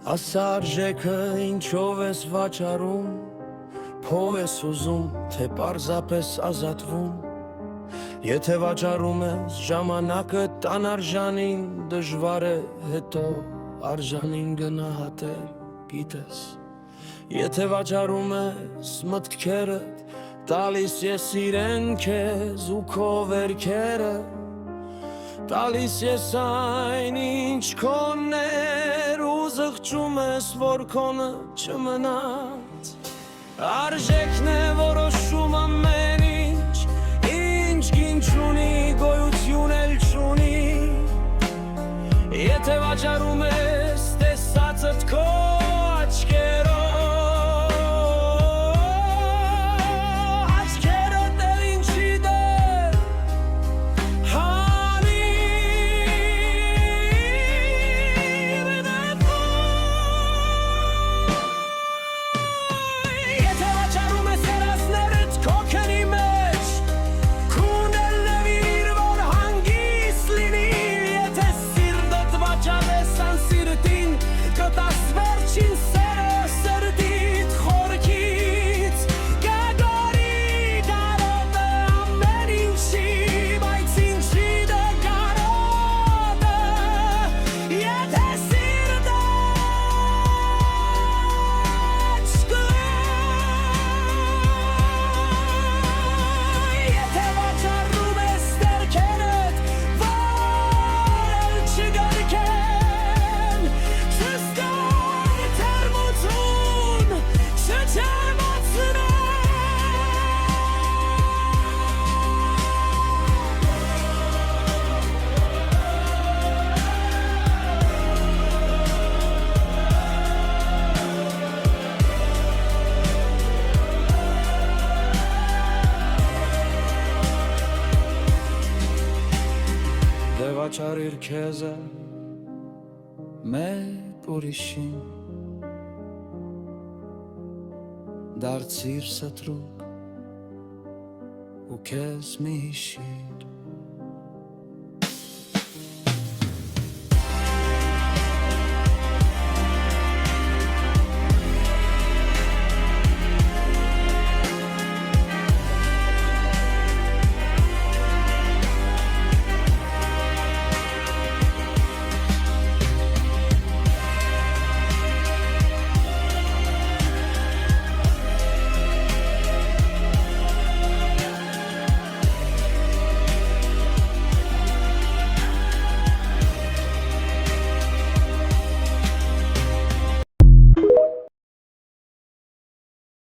Ասա արժեքը ինչով ես վաճառում, փող ես ուզում, թե պարզապես ազատվում։ Եթե վաճառում ես ժամանակը տան արժանին, դժվար է հետո արժանին գնահատել, գիտես։ Եթե վաճառում ես մտքերդ, տալիս ես իրեն քեզ ու քո վերքերը, տալիս ես այն ինչ քոններ ու զղջում ես, որ քոնը չմնաց։ Արժեքն է որոշում ամեն ինչ, ինչ գին չունի, գոյություն էլ չունի։ Եթե վաճառում ես տեսածդ քո աչքերով, վաճառիր քեզը մեկ ուրիշին, դարձիր ստրուկ ու քեզ մի հիշիր։